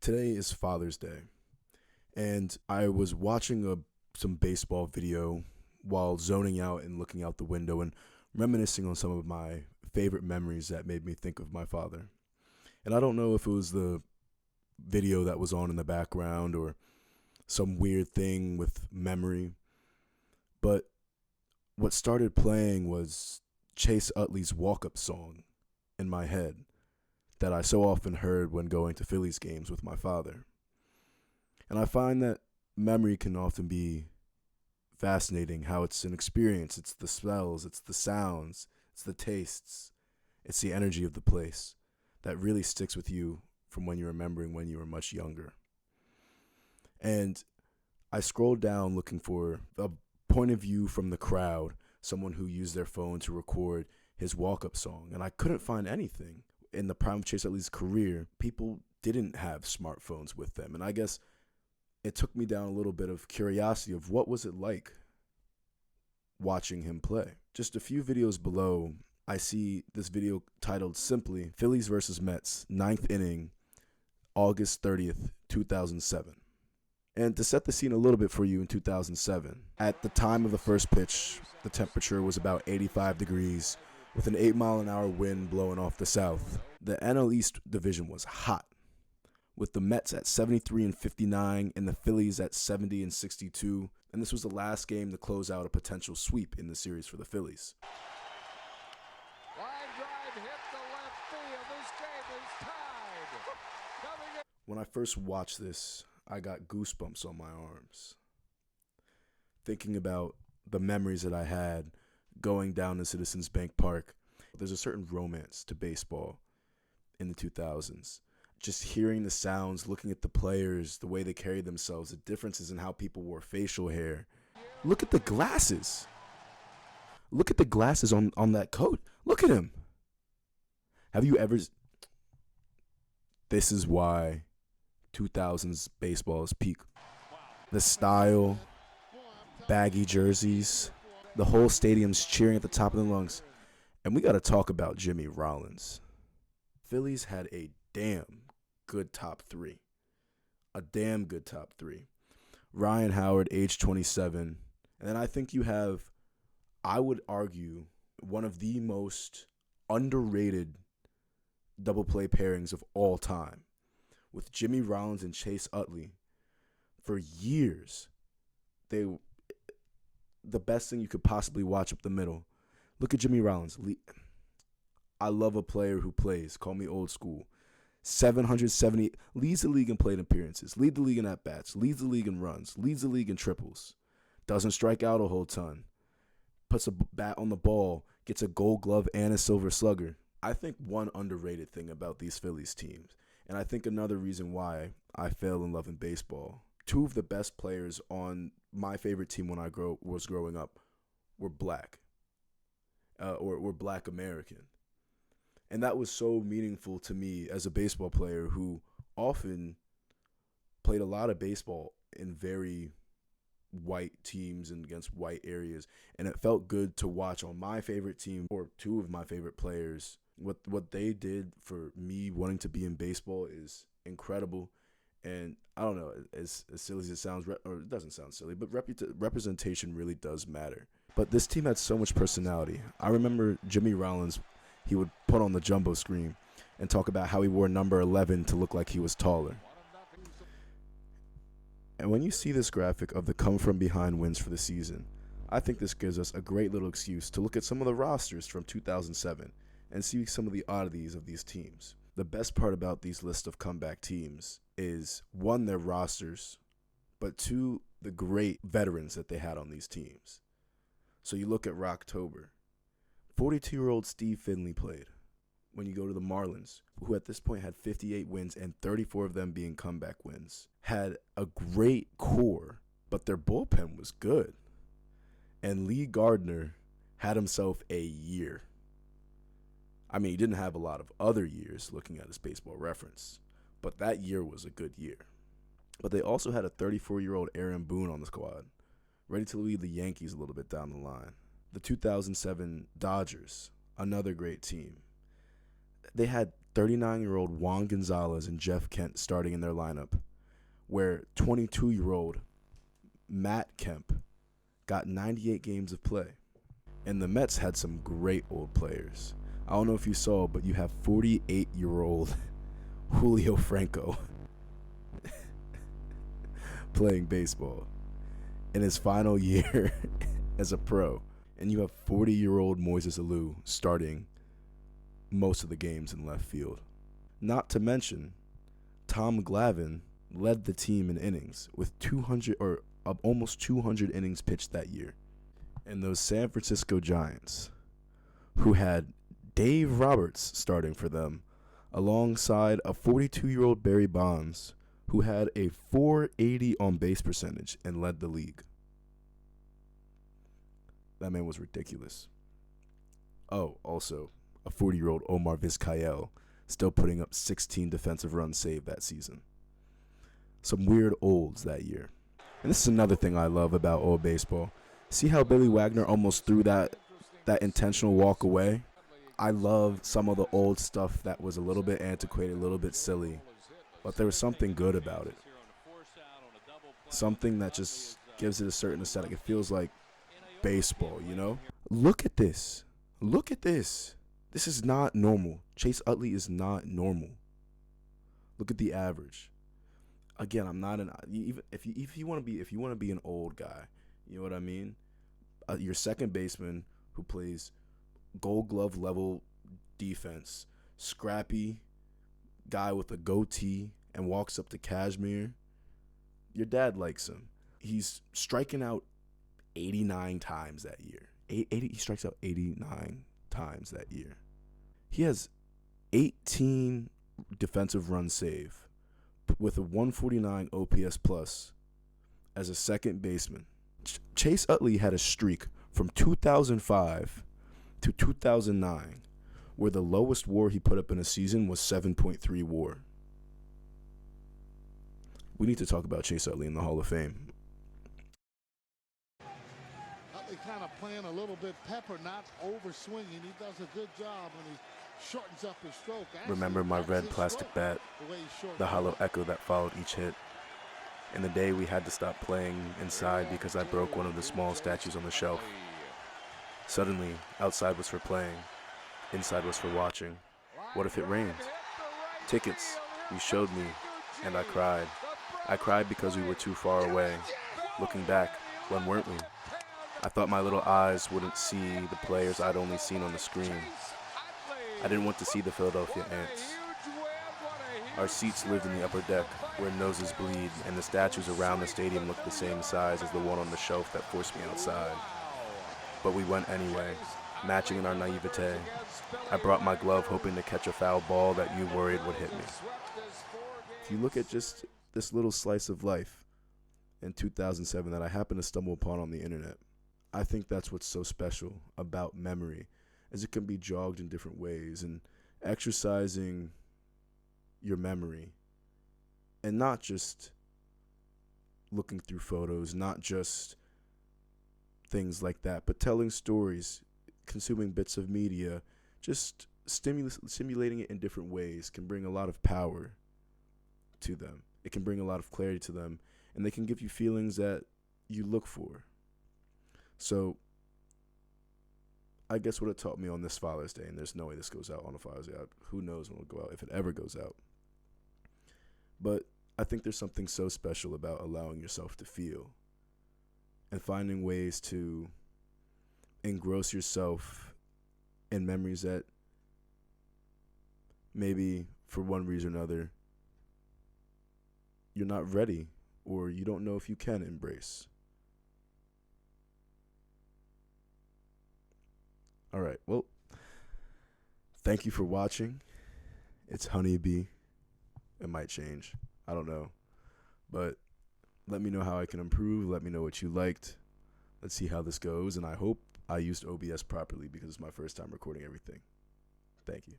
Today is Father's Day, and I was watching some baseball video while zoning out and looking out the window and reminiscing on some of my favorite memories that made me think of my father. And I don't know if it was the video that was on in the background or some weird thing with memory, but what started playing was Chase Utley's walk-up song in my head that I so often heard when going to Phillies games with my father. And I find that memory can often be fascinating, how it's an experience. It's the smells, it's the sounds, it's the tastes, it's the energy of the place that really sticks with you from when you're remembering when you were much younger. And I scrolled down looking for a point of view from the crowd, someone who used their phone to record his walk-up song, and I couldn't find anything. In the prime of Chase Utley's career, people didn't have smartphones with them, and I guess it took me down a little bit of curiosity of what was it like watching him play. Just a few videos below, I see this video titled simply Phillies versus Mets, 9th inning, August 30th, 2007. And to set the scene a little bit for you, in 2007, at the time of the first pitch, the temperature was about 85 degrees with an 8-mile-an-hour wind blowing off the south. The NL East division was hot, with the Mets at 73-59 and the Phillies at 70-62. And this was the last game to close out a potential sweep in the series for the Phillies. Line drive hit the left field. This game is tied. Coming in. When I first watched this, I got goosebumps on my arms, thinking about the memories that I had going down to Citizens Bank Park. There's a certain romance to baseball in the 2000s. Just hearing the sounds, looking at the players, the way they carried themselves, the differences in how people wore facial hair. Look at the glasses. Look at the glasses on that coat. Look at him. Have you ever... This is why 2000s baseball is peak. The style, baggy jerseys, the whole stadium's cheering at the top of their lungs. And we got to talk about Jimmy Rollins. Phillies had a damn good top three. A damn good top three. Ryan Howard, age 27. And then I think you have, I would argue, one of the most underrated double play pairings of all time, with Jimmy Rollins and Chase Utley. For years, the best thing you could possibly watch up the middle. Look at Jimmy Rollins. I love a player who plays. Call me old school. 770, leads the league in plate appearances, leads the league in at-bats, leads the league in runs, leads the league in triples, doesn't strike out a whole ton, puts a bat on the ball, gets a gold glove and a silver slugger. I think one underrated thing about these Phillies teams, and I think another reason why I fell in love in baseball, two of the best players on my favorite team when I was growing up were black, or black American. And that was so meaningful to me as a baseball player who often played a lot of baseball in very white teams and against white areas. And it felt good to watch on my favorite team, or two of my favorite players. What they did for me wanting to be in baseball is incredible. And I don't know, as silly as it sounds, or it doesn't sound silly, but representation really does matter. But this team had so much personality. I remember Jimmy Rollins, he would put on the jumbo screen and talk about how he wore number 11 to look like he was taller. And when you see this graphic of the come-from-behind wins for the season, I think this gives us a great little excuse to look at some of the rosters from 2007 and see some of the oddities of these teams. The best part about these lists of comeback teams is, one, their rosters, but two, the great veterans that they had on these teams. So you look at Rocktober. 42-year-old Steve Finley played. When you go to the Marlins, who at this point had 58 wins and 34 of them being comeback wins, had a great core, but their bullpen was good. And Lee Gardner had himself a year. I mean, he didn't have a lot of other years looking at his baseball reference, but that year was a good year. But they also had a 34-year-old Aaron Boone on the squad, ready to lead the Yankees a little bit down the line. The 2007 Dodgers, another great team. They had 39-year-old Juan Gonzalez and Jeff Kent starting in their lineup, where 22-year-old Matt Kemp got 98 games of play. And the Mets had some great old players. I don't know if you saw, but you have 48-year-old Julio Franco playing baseball in his final year as a pro. And you have 40-year-old Moises Alou starting most of the games in left field. Not to mention, Tom Glavine led the team in innings with 200 or almost 200 innings pitched that year. And those San Francisco Giants, who had Dave Roberts starting for them, alongside a 42-year-old Barry Bonds, who had a .480 on-base percentage and led the league. That man was ridiculous. Oh, also, a 40-year-old Omar Vizcael still putting up 16 defensive runs saved that season. Some weird olds that year. And this is another thing I love about old baseball. See how Billy Wagner almost threw that intentional walk away? I love some of the old stuff that was a little bit antiquated, a little bit silly, but there was something good about it. Something that just gives it a certain aesthetic. It feels like baseball, you know? Look at this. Look at this. This is not normal. Chase Utley is not normal. Look at the average. Again, I'm not an even if you want to be an old guy, you know what I mean? Your second baseman who plays Gold Glove level defense, scrappy guy with a goatee and walks up to Cashmere. Your dad likes him. He's striking out 89 times that year. He strikes out 89 times that year. He has 18 defensive run save with a 149 OPS plus as a second baseman. Chase Utley had a streak from 2005 to 2009 where the lowest WAR he put up in a season was 7.3 WAR. We need to talk about Chase Utley in the Hall of Fame. Utley kind of playing a little bit pepper, not over swinging. He does a good job when he shortens up his stroke. Actually, remember my red plastic bat, the hollow echo that followed each hit. In the day we had to stop playing inside because I broke one of the small statues on the shelf. Suddenly, outside was for playing, inside was for watching. What if it rained? Tickets, you showed me, and I cried. I cried because we were too far away. Looking back, when weren't we? I thought my little eyes wouldn't see the players I'd only seen on the screen. I didn't want to see the Philadelphia Ants. Our seats lived in the upper deck, where noses bleed, and the statues around the stadium looked the same size as the one on the shelf that forced me outside. But we went anyway, matching in our naivete. I brought my glove hoping to catch a foul ball that you worried would hit me. If you look at just this little slice of life in 2007 that I happened to stumble upon on the internet, I think that's what's so special about memory, is it can be jogged in different ways, and exercising your memory and not just looking through photos, not just things like that, but telling stories, consuming bits of media, just stimulating it in different ways can bring a lot of power to them. It can bring a lot of clarity to them, and they can give you feelings that you look for. So I guess what it taught me on this Father's Day, and there's no way this goes out on a Father's Day. Who knows when it'll go out, if it ever goes out. But I think there's something so special about allowing yourself to feel and finding ways to engross yourself in memories that maybe for one reason or another you're not ready or you don't know if you can embrace. All right, well, thank you for watching. It's Honeybee. It might change. I don't know. But let me know how I can improve. Let me know what you liked. Let's see how this goes. And I hope I used OBS properly because it's my first time recording everything. Thank you.